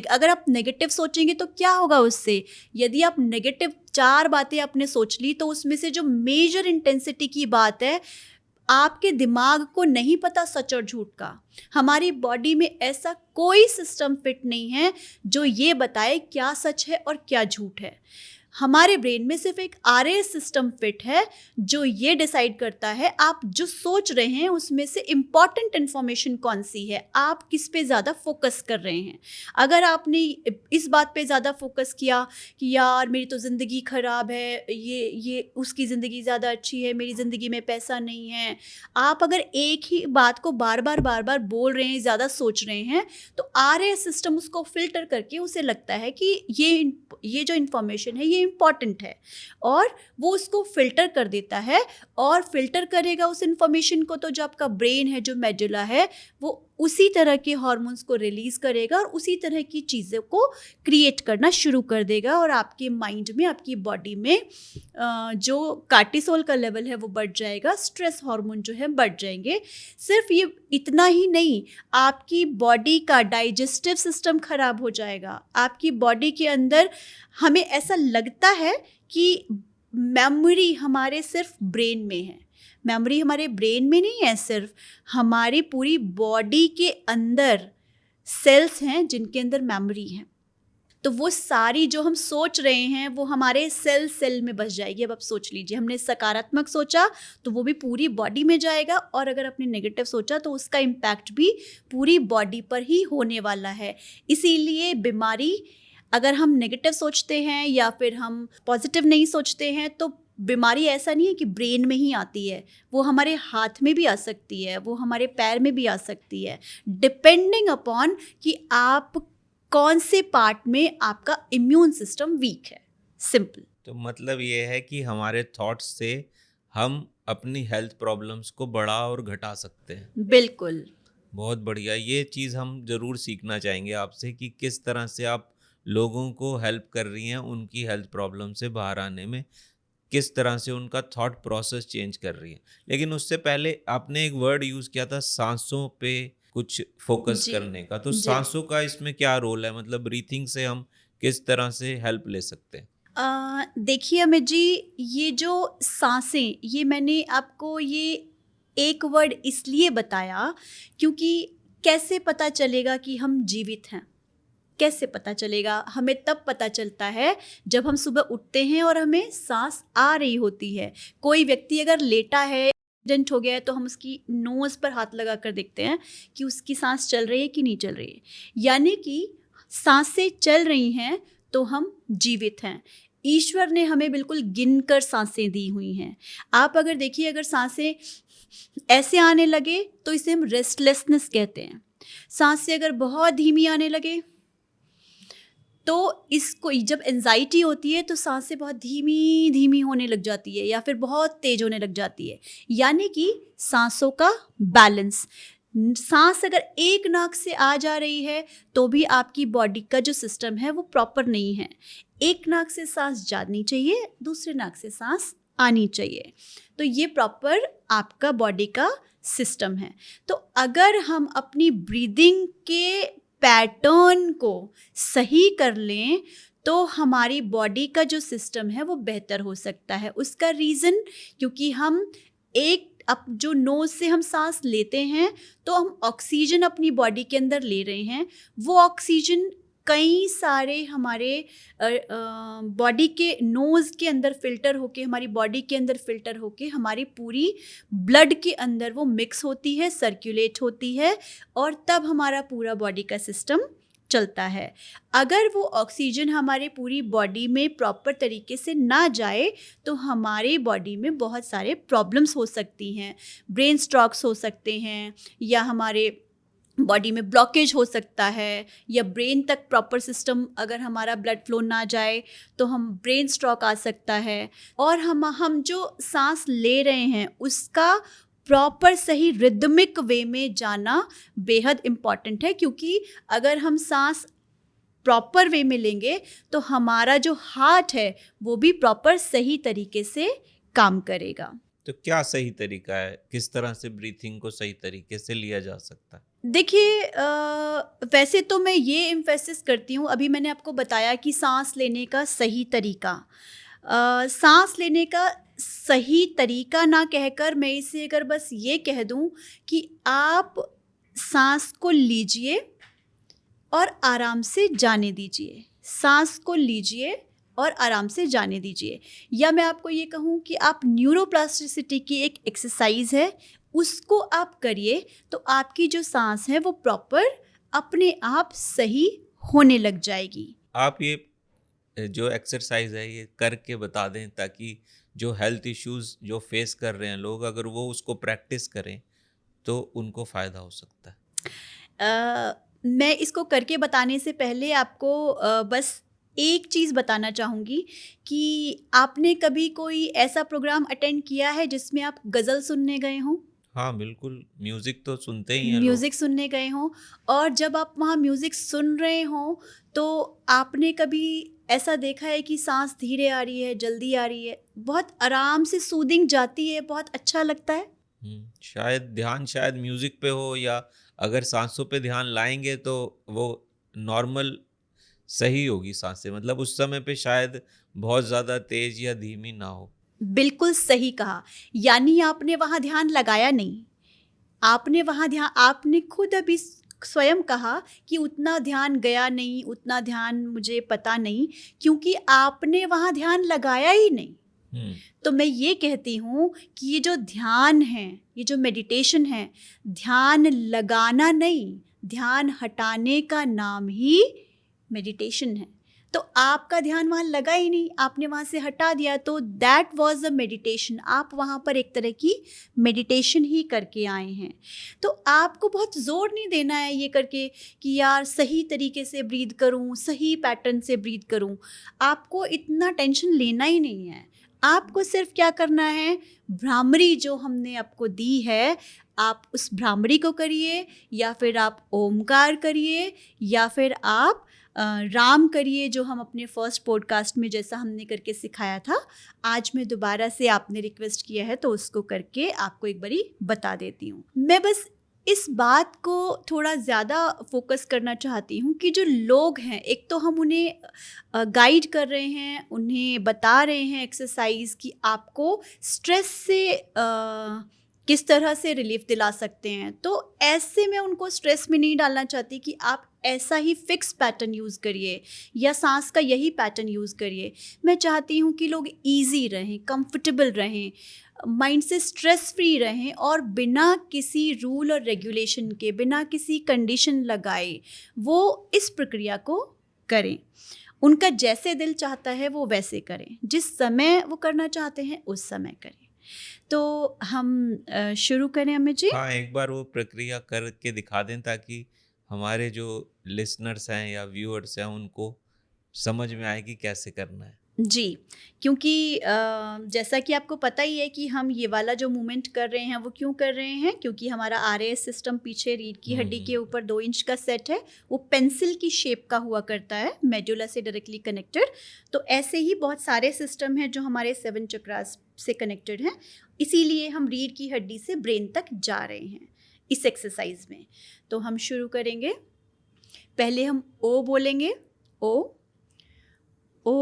अगर आप नेगेटिव सोचेंगे तो क्या होगा उससे? यदि आप नेगेटिव 4 बातें आपने सोच ली, तो उसमें से जो मेजर इंटेंसिटी की बात है, आपके दिमाग को नहीं पता सच और झूठ का। हमारी बॉडी में ऐसा कोई सिस्टम फिट नहीं है जो ये बताए क्या सच है और क्या झूठ है। हमारे ब्रेन में सिर्फ एक RAS सिस्टम फिट है जो ये डिसाइड करता है आप जो सोच रहे हैं उसमें से इम्पॉर्टेंट इन्फॉर्मेशन कौन सी है, आप किस पे ज़्यादा फोकस कर रहे हैं। अगर आपने इस बात पे ज़्यादा फोकस किया कि यार मेरी तो ज़िंदगी ख़राब है, ये उसकी ज़िंदगी ज़्यादा अच्छी है, मेरी ज़िंदगी में पैसा नहीं है, आप अगर एक ही बात को बार बार बोल रहे हैं, ज़्यादा सोच रहे हैं, तो RAS सिस्टम उसको फिल्टर करके उसे लगता है कि ये जो इन्फॉर्मेशन है ये इम्पॉर्टेंट है, और वो उसको फिल्टर कर देता है। और फिल्टर करेगा उस इन्फॉर्मेशन को, तो जो आपका ब्रेन है, जो मेडुला है, वो उसी तरह के हार्मोन्स को रिलीज़ करेगा और उसी तरह की चीज़ों को क्रिएट करना शुरू कर देगा, और आपके माइंड में, आपकी बॉडी में जो कार्टिसोल का लेवल है वो बढ़ जाएगा, स्ट्रेस हार्मोन जो है बढ़ जाएंगे। सिर्फ ये इतना ही नहीं, आपकी बॉडी का डाइजेस्टिव सिस्टम खराब हो जाएगा। आपकी बॉडी के अंदर हमें ऐसा लगता है कि मेमोरी हमारे सिर्फ ब्रेन में है, मेमोरी हमारे ब्रेन में नहीं है, सिर्फ हमारी पूरी बॉडी के अंदर सेल्स हैं जिनके अंदर मेमोरी है। तो वो सारी जो हम सोच रहे हैं वो हमारे सेल में बस जाएगी। अब आप सोच लीजिए, हमने सकारात्मक सोचा तो वो भी पूरी बॉडी में जाएगा, और अगर आपने नेगेटिव सोचा तो उसका इम्पैक्ट भी पूरी बॉडी पर ही होने वाला है। इसीलिए बीमारी, अगर हम नेगेटिव सोचते हैं या फिर हम पॉजिटिव नहीं सोचते हैं, तो बीमारी ऐसा नहीं है कि ब्रेन में ही आती है, वो हमारे हाथ में भी आ सकती है, वो हमारे पैर में भी आ सकती है, डिपेंडिंग अपॉन कि आप कौन से पार्ट में आपका इम्यून सिस्टम वीक है। सिंपल। तो मतलब ये है कि हमारे थॉट्स से हम अपनी हेल्थ प्रॉब्लम्स को बढ़ा और घटा सकते हैं। बिल्कुल। बहुत बढ़िया, ये चीज़ हम ज़रूर सीखना चाहेंगे आपसे कि किस तरह से आप लोगों को हेल्प कर रही हैं उनकी हेल्थ प्रॉब्लम से बाहर आने में, किस तरह से उनका थॉट प्रोसेस चेंज कर रही है। लेकिन उससे पहले आपने एक वर्ड यूज़ किया था सांसों पे कुछ फोकस जी करने का, तो जी। सांसों का इसमें क्या रोल है? मतलब ब्रीथिंग से हम किस तरह से हेल्प ले सकते हैं? देखिए अमित जी, ये जो सांसें, ये मैंने आपको ये एक वर्ड इसलिए बताया क्योंकि कैसे पता चलेगा कि हम जीवित हैं? कैसे पता चलेगा? हमें तब पता चलता है जब हम सुबह उठते हैं और हमें सांस आ रही होती है। कोई व्यक्ति अगर लेटा है, एक्सीडेंट हो गया है, तो हम उसकी नोज़ पर हाथ लगा कर देखते हैं कि उसकी सांस चल रही है कि नहीं चल रही है। यानी कि सांसें चल रही हैं तो हम जीवित हैं। ईश्वर ने हमें बिल्कुल गिन कर सांसें दी हुई हैं। आप अगर देखिए, अगर सांसें ऐसे आने लगे तो इसे हम रेस्टलेसनेस कहते हैं। सांसें अगर बहुत धीमी आने लगे तो इसको, जब एंजाइटी होती है तो सांसें बहुत धीमी धीमी होने लग जाती है या फिर बहुत तेज होने लग जाती है। यानी कि सांसों का बैलेंस, सांस अगर एक नाक से आ जा रही है तो भी आपकी बॉडी का जो सिस्टम है वो प्रॉपर नहीं है। एक नाक से सांस जानी चाहिए, दूसरे नाक से सांस आनी चाहिए, तो ये प्रॉपर आपका बॉडी का सिस्टम है। तो अगर हम अपनी ब्रीदिंग के पैटर्न को सही कर लें तो हमारी बॉडी का जो सिस्टम है वो बेहतर हो सकता है। उसका रीज़न, क्योंकि हम अब जो नोज़ से हम सांस लेते हैं तो हम ऑक्सीजन अपनी बॉडी के अंदर ले रहे हैं, वो ऑक्सीजन कई सारे हमारे बॉडी के नोज़ के अंदर फ़िल्टर होके, हमारी बॉडी के अंदर फ़िल्टर होके हमारी पूरी ब्लड के अंदर वो मिक्स होती है, सर्कुलेट होती है, और तब हमारा पूरा बॉडी का सिस्टम चलता है। अगर वो ऑक्सीजन हमारे पूरी बॉडी में प्रॉपर तरीके से ना जाए तो हमारे बॉडी में बहुत सारे प्रॉब्लम्स हो सकती हैं। ब्रेन स्ट्रोक्स हो सकते हैं, या हमारे बॉडी में ब्लॉकेज हो सकता है, या ब्रेन तक प्रॉपर सिस्टम, अगर हमारा ब्लड फ्लो ना जाए तो हम ब्रेन स्ट्रोक आ सकता है। और हम जो सांस ले रहे हैं उसका प्रॉपर सही रिदमिक वे में जाना बेहद इम्पॉर्टेंट है, क्योंकि अगर हम सांस प्रॉपर वे में लेंगे तो हमारा जो हार्ट है वो भी प्रॉपर सही तरीके से काम करेगा। तो क्या सही तरीका है, किस तरह से ब्रीथिंग को सही तरीके से लिया जा सकता है? देखिए, वैसे तो मैं ये एम्फेसिस करती हूँ, अभी मैंने आपको बताया कि सांस लेने का सही तरीका, सांस लेने का सही तरीका ना कहकर मैं इसे अगर बस ये कह दूँ कि आप सांस को लीजिए और आराम से जाने दीजिए, सांस को लीजिए और आराम से जाने दीजिए। या मैं आपको ये कहूँ कि आप न्यूरोप्लास्टिसिटी की एक एक्सरसाइज है, उसको आप करिए, तो आपकी जो सांस है वो प्रॉपर अपने आप सही होने लग जाएगी। आप ये जो एक्सरसाइज है ये करके बता दें, ताकि जो हेल्थ इश्यूज जो फेस कर रहे हैं लोग, अगर वो उसको प्रैक्टिस करें तो उनको फ़ायदा हो सकता है। मैं इसको करके बताने से पहले आपको बस एक चीज़ बताना चाहूँगी कि आपने कभी कोई ऐसा प्रोग्राम अटेंड किया है जिसमें आप गज़ल सुनने गए हों? हाँ, बिल्कुल, म्यूज़िक तो सुनते ही हैं लोग। म्यूज़िक सुनने गए हों, और जब आप वहाँ म्यूज़िक सुन रहे हों, तो आपने कभी ऐसा देखा है कि साँस धीरे आ रही है, जल्दी आ रही है, बहुत आराम से सूदिंग जाती है, बहुत अच्छा लगता है? शायद ध्यान शायद म्यूज़िक पे हो, या अगर साँसों पे ध्यान लाएँगे तो वो नॉर्मल सही होगी साँसें, मतलब उस समय पे शायद बहुत ज़्यादा तेज़ या धीमी ना हो। बिल्कुल सही कहा। यानी आपने वहाँ ध्यान लगाया नहीं। आपने खुद अभी स्वयं कहा कि उतना ध्यान गया नहीं, उतना ध्यान मुझे पता नहीं, क्योंकि आपने वहाँ ध्यान लगाया ही नहीं। हुँ, तो मैं ये कहती हूँ कि ये जो ध्यान है, ये जो मेडिटेशन है, ध्यान लगाना नहीं, ध्यान हटाने का नाम ही मेडिटेशन है। तो आपका ध्यान वहाँ लगा ही नहीं, आपने वहाँ से हटा दिया, तो दैट वाज अ मेडिटेशन। आप वहाँ पर एक तरह की मेडिटेशन ही करके आए हैं। तो आपको बहुत ज़ोर नहीं देना है ये करके कि यार सही तरीके से ब्रीथ करूँ, सही पैटर्न से ब्रीथ करूँ। आपको इतना टेंशन लेना ही नहीं है। आपको सिर्फ क्या करना है, भ्रामरी जो हमने आपको दी है, आप उस भ्रामरी को करिए, या फिर आप ओमकार करिए, या फिर आप राम करिए, जो हम अपने फर्स्ट पॉडकास्ट में जैसा हमने करके सिखाया था। आज मैं दोबारा से, आपने रिक्वेस्ट किया है तो उसको करके आपको एक बारी बता देती हूँ। मैं बस इस बात को थोड़ा ज़्यादा फोकस करना चाहती हूँ कि जो लोग हैं, एक तो हम उन्हें गाइड कर रहे हैं, उन्हें बता रहे हैं एक्सरसाइज कि आपको स्ट्रेस से किस तरह से रिलीफ दिला सकते हैं। तो ऐसे में उनको स्ट्रेस में नहीं डालना चाहती कि आप ऐसा ही फिक्स पैटर्न यूज़ करिए या सांस का यही पैटर्न यूज़ करिए। मैं चाहती हूँ कि लोग ईजी रहें, कंफर्टेबल रहें, माइंड से स्ट्रेस फ्री रहें, और बिना किसी रूल और रेगुलेशन के, बिना किसी कंडीशन लगाए वो इस प्रक्रिया को करें। उनका जैसे दिल चाहता है वो वैसे करें, जिस समय वो करना चाहते हैं उस समय करें। तो हम शुरू करें अमित जी? हाँ, एक बार वो प्रक्रिया करके दिखा दें, ताकि हमारे जो लिसनर्स हैं या व्यूअर्स हैं उनको समझ में आए कि कैसे करना है। जी, क्योंकि जैसा कि आपको पता ही है कि हम ये वाला जो मूवमेंट कर रहे हैं वो क्यों कर रहे हैं, क्योंकि हमारा RAS सिस्टम पीछे रीढ़ की हड्डी के ऊपर 2 इंच का सेट है, वो पेंसिल की शेप का हुआ करता है, मेडुला से डायरेक्टली कनेक्टेड। तो ऐसे ही बहुत सारे सिस्टम हैं जो हमारे 7 चक्रास से कनेक्टेड हैं, इसीलिए हम रीढ़ की हड्डी से ब्रेन तक जा रहे हैं इस एक्सरसाइज में। तो हम शुरू करेंगे। पहले हम ओ बोलेंगे, ओ, ओ।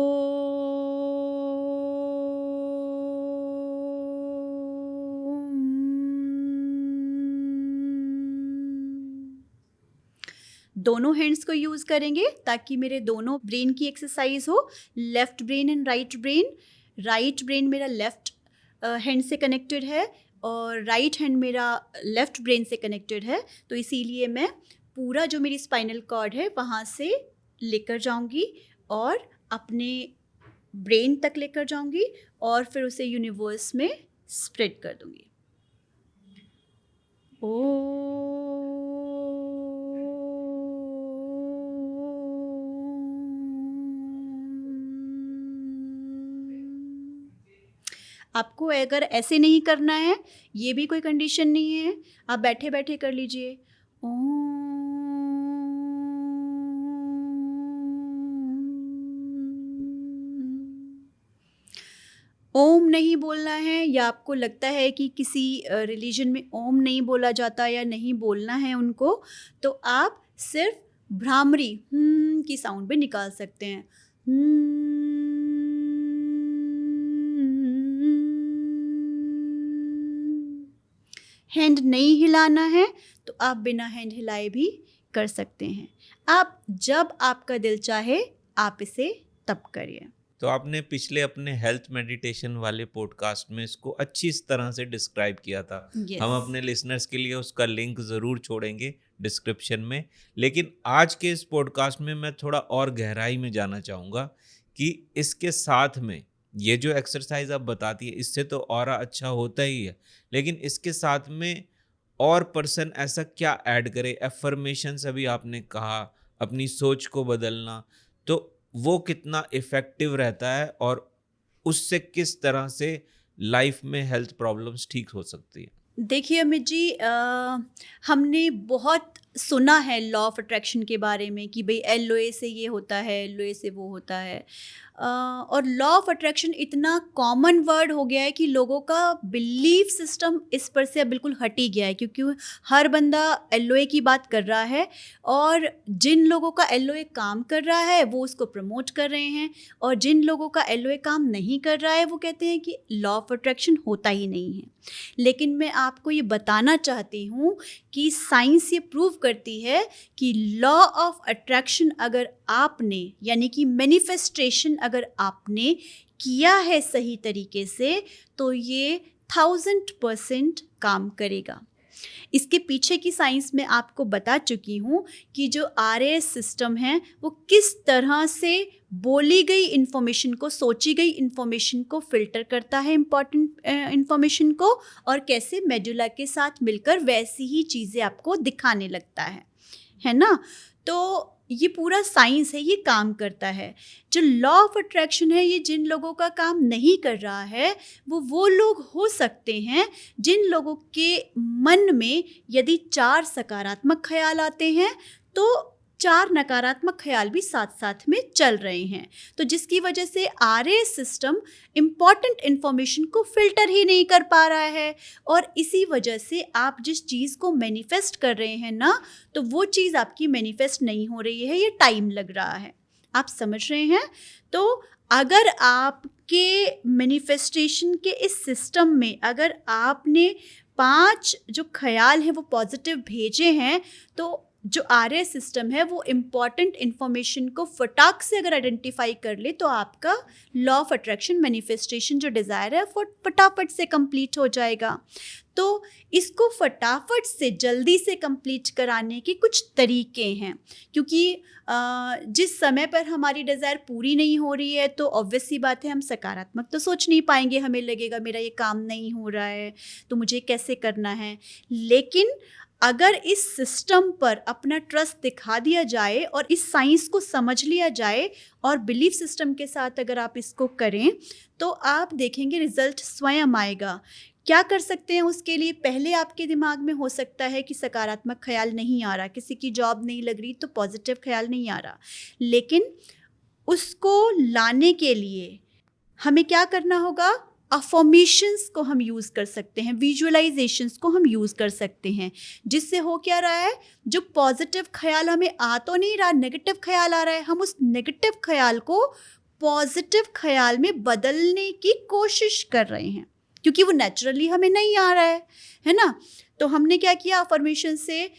दोनों हैंड्स को यूज़ करेंगे ताकि मेरे दोनों ब्रेन की एक्सरसाइज हो, left brain and right brain. Right brain मेरा लेफ्ट हैंड से कनेक्टेड है और राइट हैंड मेरा लेफ्ट ब्रेन से कनेक्टेड है, तो इसीलिए मैं पूरा जो मेरी स्पाइनल कॉर्ड है वहाँ से लेकर जाऊंगी और अपने ब्रेन तक लेकर जाऊंगी और फिर उसे यूनिवर्स में स्प्रेड कर दूंगी। आपको अगर ऐसे नहीं करना है, ये भी कोई कंडीशन नहीं है, आप बैठे बैठे कर लीजिए। ओम नहीं बोलना है, या आपको लगता है कि किसी रिलीजन में ओम नहीं बोला जाता या नहीं बोलना है उनको, तो आप सिर्फ भ्रामरी की साउंड भी निकाल सकते हैं। हैंड नहीं हिलाना है तो आप बिना हैंड हिलाए भी कर सकते हैं। आप जब आपका दिल चाहे आप इसे तब करिए। तो आपने पिछले अपने हेल्थ मेडिटेशन वाले पॉडकास्ट में इसको अच्छी इस तरह से डिस्क्राइब किया था। यस। हम अपने लिसनर्स के लिए उसका लिंक ज़रूर छोड़ेंगे डिस्क्रिप्शन में। लेकिन आज के इस पॉडकास्ट में मैं थोड़ा और गहराई में जाना चाहूँगा कि इसके साथ में ये जो एक्सरसाइज आप बताती है इससे तो और अच्छा होता ही है, लेकिन इसके साथ में और पर्सन ऐसा क्या ऐड करे? एफर्मेशंस अभी आपने कहा, अपनी सोच को बदलना, तो वो कितना इफ़ेक्टिव रहता है और उससे किस तरह से लाइफ में हेल्थ प्रॉब्लम्स ठीक हो सकती है? देखिए अमित जी, हमने बहुत सुना है लॉ ऑफ अट्रैक्शन के बारे में कि भाई एलओए से ये होता है, एलओए से वो होता है। और लॉ ऑफ अट्रैक्शन इतना कॉमन वर्ड हो गया है कि लोगों का बिलीफ सिस्टम इस पर से अब बिल्कुल हट ही गया है, क्योंकि हर बंदा एलओए की बात कर रहा है और जिन लोगों का एलओए काम कर रहा है वो उसको प्रमोट कर रहे हैं, और जिन लोगों का एलओए काम नहीं कर रहा है वो कहते हैं कि लॉ ऑफ अट्रैक्शन होता ही नहीं है। लेकिन मैं आपको ये बताना चाहती हूँ कि साइंस ये प्रूव करती है कि लॉ ऑफ अट्रैक्शन अगर आपने, यानी कि मैनिफेस्टेशन अगर आपने किया है सही तरीके से, तो ये 1000% काम करेगा। इसके पीछे की साइंस में आपको बता चुकी हूँ कि जो आरएएस सिस्टम है वो किस तरह से बोली गई इन्फॉर्मेशन को, सोची गई इन्फॉर्मेशन को फिल्टर करता है, इम्पॉर्टेंट इन्फॉर्मेशन को, और कैसे मेडुला के साथ मिलकर वैसी ही चीज़ें आपको दिखाने लगता है ना। तो ये पूरा साइंस है, ये काम करता है। जो लॉ ऑफ अट्रैक्शन है ये जिन लोगों का काम नहीं कर रहा है वो लोग हो सकते हैं जिन लोगों के मन में यदि 4 सकारात्मक ख्याल आते हैं तो 4 नकारात्मक ख्याल भी साथ साथ में चल रहे हैं, तो जिसकी वजह से आरएएस सिस्टम इम्पॉर्टेंट इन्फॉर्मेशन को फिल्टर ही नहीं कर पा रहा है, और इसी वजह से आप जिस चीज़ को मैनिफेस्ट कर रहे हैं ना, तो वो चीज़ आपकी मैनिफेस्ट नहीं हो रही है, ये टाइम लग रहा है। आप समझ रहे हैं? तो अगर आपके मैनिफेस्टेशन के इस सिस्टम में अगर आपने 5 जो ख्याल हैं वो पॉजिटिव भेजे हैं, तो जो आरएएस सिस्टम है वो इम्पॉर्टेंट इन्फॉर्मेशन को फटाक से अगर आइडेंटिफाई कर ले तो आपका लॉ ऑफ अट्रैक्शन मैनिफेस्टेशन जो डिज़ायर है वो फटाफट से कंप्लीट हो जाएगा। तो इसको फटाफट से जल्दी से कंप्लीट कराने के कुछ तरीके हैं, क्योंकि जिस समय पर हमारी डिज़ायर पूरी नहीं हो रही है तो ऑब्वियस सी बात है हम सकारात्मक तो सोच नहीं पाएंगे, हमें लगेगा मेरा ये काम नहीं हो रहा है तो मुझे कैसे करना है। लेकिन अगर इस सिस्टम पर अपना ट्रस्ट दिखा दिया जाए और इस साइंस को समझ लिया जाए और बिलीफ सिस्टम के साथ अगर आप इसको करें तो आप देखेंगे रिजल्ट स्वयं आएगा। क्या कर सकते हैं उसके लिए? पहले आपके दिमाग में हो सकता है कि सकारात्मक ख्याल नहीं आ रहा, किसी की जॉब नहीं लग रही तो पॉजिटिव ख्याल नहीं आ रहा, लेकिन उसको लाने के लिए हमें क्या करना होगा? अफर्मेशंस को हम यूज़ कर सकते हैं, विजुअलाइजेशंस को हम यूज़ कर सकते हैं, जिससे हो क्या रहा है, जो पॉजिटिव ख्याल हमें आ तो नहीं रहा, नेगेटिव ख्याल आ रहा है, हम उस नेगेटिव ख्याल को पॉजिटिव ख्याल में बदलने की कोशिश कर रहे हैं, क्योंकि वो नेचुरली हमें नहीं आ रहा है ना। तो हमने क्या किया, अफर्मेशन से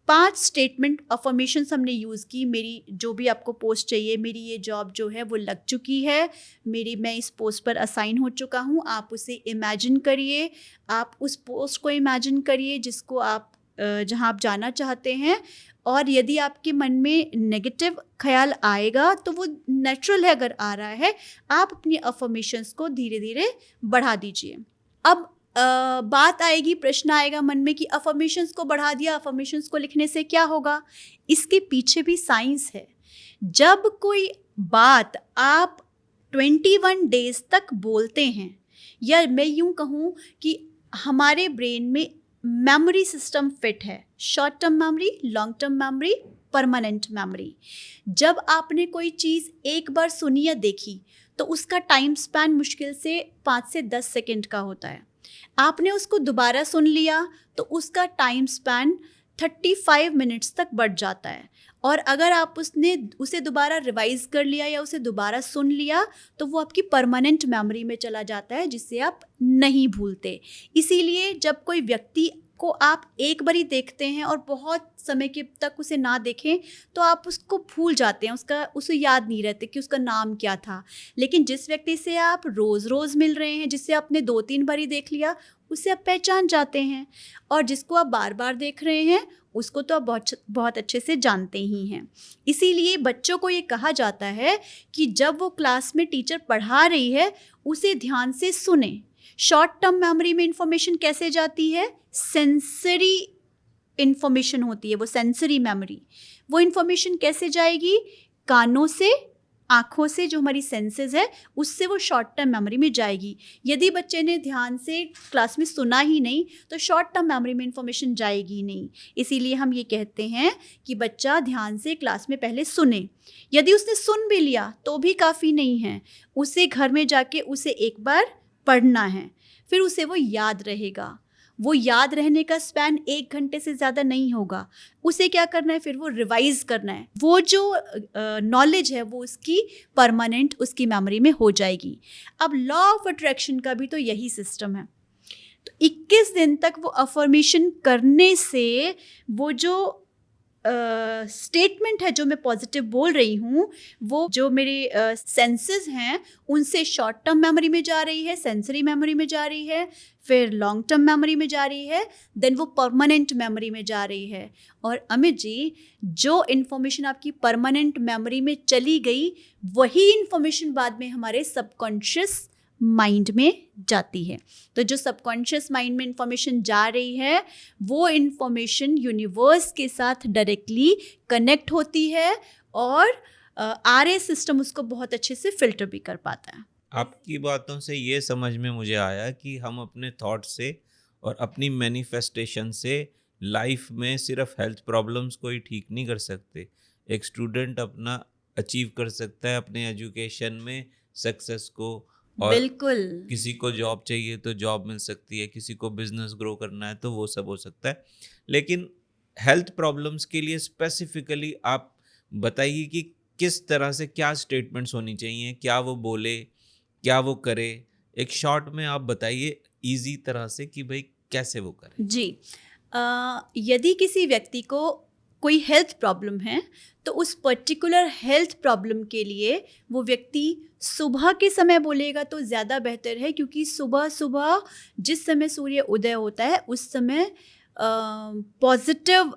5 स्टेटमेंट अफर्मेशंस हमने यूज़ की। मेरी जो भी आपको पोस्ट चाहिए, मेरी ये जॉब जो है वो लग चुकी है, मैं इस पोस्ट पर असाइन हो चुका हूँ, आप उसे इमेजिन करिए, आप उस पोस्ट को इमेजिन करिए जिसको आप जहाँ आप जाना चाहते हैं, और यदि आपके मन में नेगेटिव ख्याल आएगा तो वो नेचुरल है, अगर आ रहा है आप अपनी अफर्मेशंस को धीरे धीरे बढ़ा दीजिए। अब बात आएगी, प्रश्न आएगा मन में कि अफर्मेशंस को बढ़ा दिया, अफर्मेशंस को लिखने से क्या होगा? इसके पीछे भी साइंस है। जब कोई बात आप 21 डेज तक बोलते हैं, या मैं यूं कहूँ कि हमारे ब्रेन में मेमोरी सिस्टम फिट है, short term memory, long term memory, permanent memory. जब आपने कोई चीज़ एक बार सुनी या देखी तो उसका टाइम स्पैन मुश्किल से 5 से 10 सेकेंड का होता है। आपने उसको दोबारा सुन लिया तो उसका टाइम स्पैन 35 मिनट्स तक बढ़ जाता है, और अगर आप उसे दोबारा रिवाइज कर लिया या उसे दोबारा सुन लिया तो वो आपकी परमानेंट मेमोरी में चला जाता है, जिससे आप नहीं भूलते। इसीलिए जब कोई व्यक्ति को आप एक बारी देखते हैं और बहुत समय के तक उसे ना देखें तो आप उसको भूल जाते हैं, उसे याद नहीं रहते कि उसका नाम क्या था। लेकिन जिस व्यक्ति से आप रोज़ रोज़ मिल रहे हैं, जिससे आपने 2-3 बारी देख लिया, उसे आप पहचान जाते हैं। और जिसको आप बार बार देख रहे हैं उसको तो आप बहुत बहुत अच्छे से जानते ही हैं। इसीलिए बच्चों को ये कहा जाता है कि जब वो क्लास में टीचर पढ़ा रही है उसे ध्यान से सुने। शॉर्ट टर्म मेमोरी में इंफॉर्मेशन कैसे जाती है? सेंसरी इंफॉर्मेशन होती है, वो सेंसरी मेमोरी। वो इंफॉर्मेशन कैसे जाएगी? कानों से, आँखों से, जो हमारी सेंसेस है उससे वो शॉर्ट टर्म मेमोरी में जाएगी। यदि बच्चे ने ध्यान से क्लास में सुना ही नहीं तो शॉर्ट टर्म मेमोरी में इंफॉर्मेशन जाएगी नहीं। इसीलिए हम ये कहते हैं कि बच्चा ध्यान से क्लास में पहले सुने। यदि उसने सुन भी लिया तो भी काफ़ी नहीं है, उसे घर में जाके उसे एक बार पढ़ना है, फिर उसे वो याद रहेगा। वो याद रहने का स्पैन 1 घंटे से ज़्यादा नहीं होगा। उसे क्या करना है, फिर वो रिवाइज़ करना है। वो जो नॉलेज है वो उसकी परमानेंट उसकी मेमोरी में हो जाएगी। अब लॉ ऑफ अट्रैक्शन का भी तो यही सिस्टम है। तो 21 दिन तक वो अफर्मेशन करने से वो जो स्टेटमेंट है जो मैं पॉजिटिव बोल रही हूँ, वो जो मेरे सेंसेस हैं उनसे शॉर्ट टर्म मेमोरी में जा रही है, सेंसरी मेमोरी में जा रही है, फिर लॉन्ग टर्म मेमोरी में जा रही है, देन वो परमानेंट मेमोरी में जा रही है। और अमित जी, जो इन्फॉर्मेशन आपकी परमानेंट मेमोरी में चली गई वही इन्फॉर्मेशन बाद में हमारे सबकॉन्शियस माइंड में जाती है। तो जो सबकॉन्शियस माइंड में इंफॉर्मेशन जा रही है वो इंफॉर्मेशन यूनिवर्स के साथ डायरेक्टली कनेक्ट होती है और आरए सिस्टम उसको बहुत अच्छे से फिल्टर भी कर पाता है। आपकी बातों से ये समझ में मुझे आया कि हम अपने थॉट से और अपनी मैनिफेस्टेशन से लाइफ में सिर्फ हेल्थ प्रॉब्लम्स को ही ठीक नहीं कर सकते। एक स्टूडेंट अपना अचीव कर सकता है अपने एजुकेशन में सक्सेस को, और बिल्कुल। किसी को जॉब चाहिए तो जॉब मिल सकती है, किसी को बिजनेस ग्रो करना है तो वो सब हो सकता है। लेकिन हेल्थ प्रॉब्लम्स के लिए स्पेसिफिकली आप बताइए कि किस तरह से क्या स्टेटमेंट्स होनी चाहिए, क्या वो बोले, क्या वो करे। एक शॉर्ट में आप बताइए इजी तरह से कि भाई कैसे वो करे। जी, यदि किसी व्यक्ति को कोई हेल्थ प्रॉब्लम है तो उस पर्टिकुलर हेल्थ प्रॉब्लम के लिए वो व्यक्ति सुबह के समय बोलेगा तो ज़्यादा बेहतर है, क्योंकि सुबह सुबह जिस समय सूर्य उदय होता है उस समय पॉजिटिव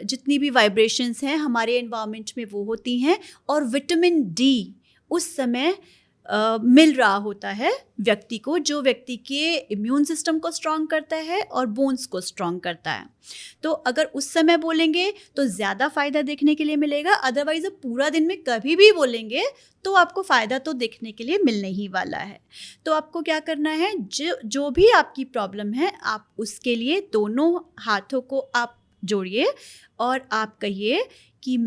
जितनी भी वाइब्रेशंस हैं हमारे एनवायरनमेंट में वो होती हैं, और विटामिन डी उस समय मिल रहा होता है व्यक्ति को, जो व्यक्ति के इम्यून सिस्टम को स्ट्रॉन्ग करता है और बोन्स को स्ट्रॉन्ग करता है। तो अगर उस समय बोलेंगे तो ज़्यादा फ़ायदा देखने के लिए मिलेगा। अदरवाइज़ अब पूरा दिन में कभी भी बोलेंगे तो आपको फ़ायदा तो देखने के लिए मिलने ही वाला है। तो आपको क्या करना है, जो भी आपकी प्रॉब्लम है आप उसके लिए दोनों हाथों को आप जोड़िए और आप कहिए कि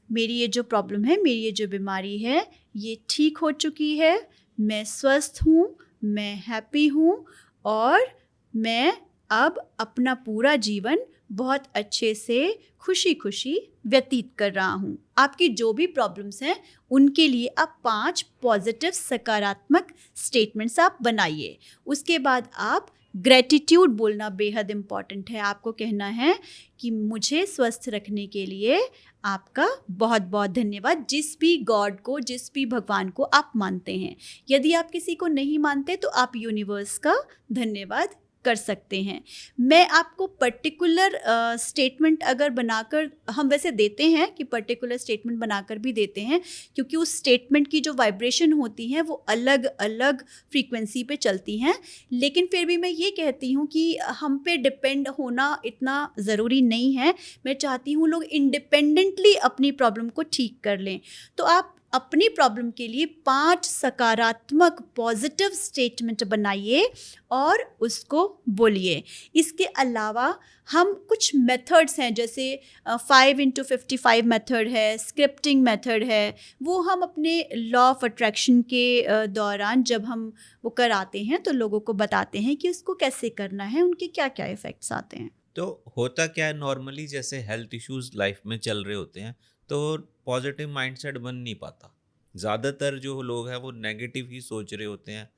मेरी ये जो प्रॉब्लम है, मेरी ये जो बीमारी है, ये ठीक हो चुकी है, मैं स्वस्थ हूँ, मैं हैप्पी हूँ और मैं अब अपना पूरा जीवन बहुत अच्छे से खुशी खुशी व्यतीत कर रहा हूँ। आपकी जो भी प्रॉब्लम्स हैं उनके लिए आप 5 पॉजिटिव सकारात्मक स्टेटमेंट्स आप बनाइए। उसके बाद आप ग्रेटिट्यूड बोलना बेहद इम्पॉर्टेंट है। आपको कहना है कि मुझे स्वस्थ रखने के लिए आपका बहुत बहुत धन्यवाद। जिस भी गॉड को, जिस भी भगवान को आप मानते हैं, यदि आप किसी को नहीं मानते तो आप यूनिवर्स का धन्यवाद कर सकते हैं। मैं आपको पर्टिकुलर स्टेटमेंट अगर बनाकर, हम वैसे देते हैं कि पर्टिकुलर स्टेटमेंट बनाकर भी देते हैं, क्योंकि उस स्टेटमेंट की जो वाइब्रेशन होती हैं वो अलग अलग फ्रीक्वेंसी पे चलती हैं। लेकिन फिर भी मैं ये कहती हूँ कि हम पे डिपेंड होना इतना ज़रूरी नहीं है। मैं चाहती हूँ लोग इंडिपेंडेंटली अपनी प्रॉब्लम को ठीक कर लें। तो आप अपनी प्रॉब्लम के लिए 5 सकारात्मक पॉजिटिव स्टेटमेंट बनाइए और उसको बोलिए। इसके अलावा हम कुछ मेथड्स हैं, जैसे 5x55 मेथड है, स्क्रिप्टिंग मेथड है, वो हम अपने लॉ ऑफ अट्रैक्शन के दौरान जब हम वो कराते हैं तो लोगों को बताते हैं कि उसको कैसे करना है, उनके क्या क्या इफ़ेक्ट्स आते हैं। तो होता क्या है, नॉर्मली जैसे हेल्थ इश्यूज लाइफ में चल रहे होते हैं तो पॉजिटिव माइंडसेट बन नहीं पाता। ज़्यादातर जो लोग हैं वो नेगेटिव ही सोच रहे होते हैं।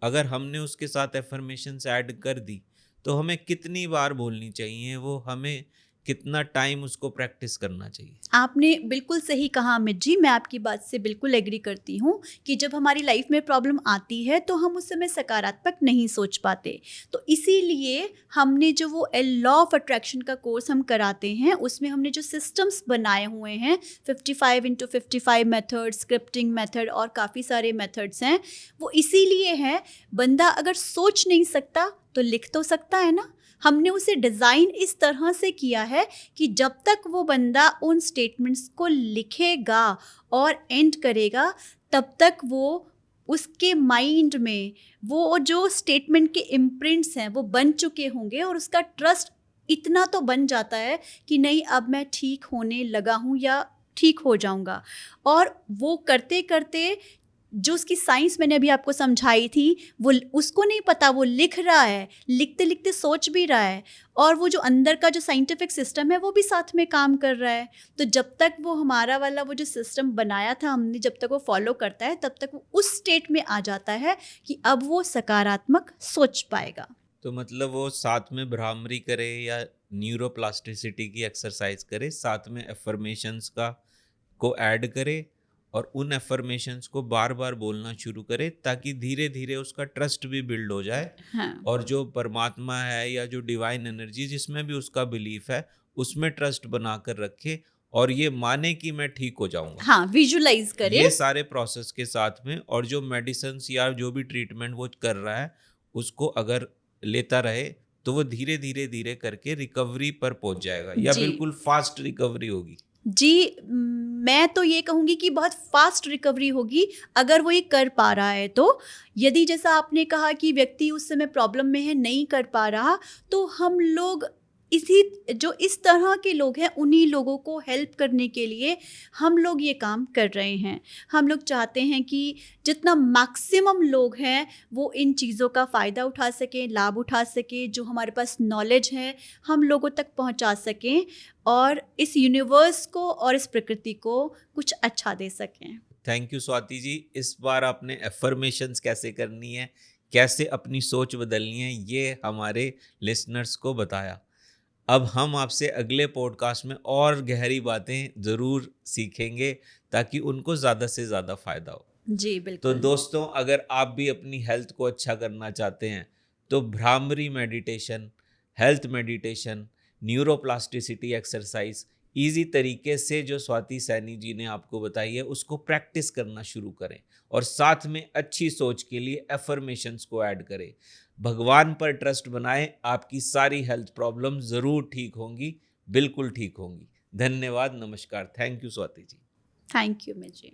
अगर हमने उसके साथ एफर्मेशंस ऐड कर दी तो हमें कितनी बार बोलनी चाहिए, वो हमें कितना टाइम उसको प्रैक्टिस करना चाहिए? आपने बिल्कुल सही कहा अमित जी, मैं आपकी बात से बिल्कुल एग्री करती हूँ कि जब हमारी लाइफ में प्रॉब्लम आती है तो हम उस समय सकारात्मक नहीं सोच पाते। तो इसीलिए हमने जो वो लॉ ऑफ अट्रैक्शन का कोर्स हम कराते हैं, उसमें हमने जो सिस्टम्स बनाए हुए हैं 55x55 मेथड, स्क्रिप्टिंग मेथड और काफ़ी सारे मेथड्स हैं, वो इसीलिए हैं। बंदा अगर सोच नहीं सकता तो लिख तो सकता है ना। हमने उसे डिज़ाइन इस तरह से किया है कि जब तक वो बंदा उन स्टेटमेंट्स को लिखेगा और एंड करेगा, तब तक वो उसके माइंड में वो जो स्टेटमेंट के इम्प्रिंट्स हैं वो बन चुके होंगे और उसका ट्रस्ट इतना तो बन जाता है कि नहीं, अब मैं ठीक होने लगा हूँ या ठीक हो जाऊँगा। और वो करते करते जो उसकी साइंस मैंने अभी आपको समझाई थी, वो उसको नहीं पता, वो लिख रहा है, लिखते लिखते सोच भी रहा है, और वो जो अंदर का जो साइंटिफिक सिस्टम है वो भी साथ में काम कर रहा है। तो जब तक वो हमारा वाला वो जो सिस्टम बनाया था हमने, जब तक वो फॉलो करता है, तब तक वो उस स्टेट में आ जाता है कि अब वो सकारात्मक सोच पाएगा। तो मतलब वो साथ में भ्रामरी करे या न्यूरोप्लास्टिसिटी की एक्सरसाइज करे, साथ में एफर्मेशंस का को ऐड करे और उन एफर्मेशंस को बार बार बोलना शुरू करे, ताकि धीरे धीरे उसका ट्रस्ट भी बिल्ड हो जाए। हाँ, और जो परमात्मा है या जो डिवाइन एनर्जी जिसमें भी उसका बिलीफ है, उसमें ट्रस्ट बना कर रखे और ये माने कि मैं ठीक हो जाऊंगा। हाँ, विजुलाइज करे। ये सारे प्रोसेस के साथ में, और जो मेडिसिन या जो भी ट्रीटमेंट वो कर रहा है उसको अगर लेता रहे, तो वो धीरे धीरे धीरे करके रिकवरी पर पहुंच जाएगा, या जी बिल्कुल फास्ट रिकवरी होगी। जी, मैं तो ये कहूँगी कि बहुत फास्ट रिकवरी होगी अगर वो ये कर पा रहा है तो। यदि जैसा आपने कहा कि व्यक्ति उस समय प्रॉब्लम में है, नहीं कर पा रहा, तो हम लोग इस तरह के लोग हैं, उन्हीं लोगों को हेल्प करने के लिए हम लोग ये काम कर रहे हैं। हम लोग चाहते हैं कि जितना मैक्सिमम लोग हैं वो इन चीज़ों का फ़ायदा उठा सकें, लाभ उठा सकें, जो हमारे पास नॉलेज है हम लोगों तक पहुंचा सकें और इस यूनिवर्स को और इस प्रकृति को कुछ अच्छा दे सकें। थैंक यू स्वाति जी। इस बार आपने एफर्मेशंस कैसे करनी है, कैसे अपनी सोच बदलनी है, ये हमारे लिसनर्स को बताया। अब हम आपसे अगले पॉडकास्ट में और गहरी बातें ज़रूर सीखेंगे, ताकि उनको ज़्यादा से ज़्यादा फ़ायदा हो। जी तो बिल्कुल। दोस्तों, अगर आप भी अपनी हेल्थ को अच्छा करना चाहते हैं, तो bhramari meditation, health meditation, neuroplasticity exercise easy तरीके से जो स्वाति सैनी जी ने आपको बताई है, उसको प्रैक्टिस करना शुरू करें, और साथ में अच्छी सोच के लिए एफर्मेशंस को ऐड करें। भगवान पर ट्रस्ट बनाएं, आपकी सारी हेल्थ प्रॉब्लम ज़रूर ठीक होंगी, बिल्कुल ठीक होंगी। धन्यवाद, नमस्कार, thank you Swati ji. Thank you Miji.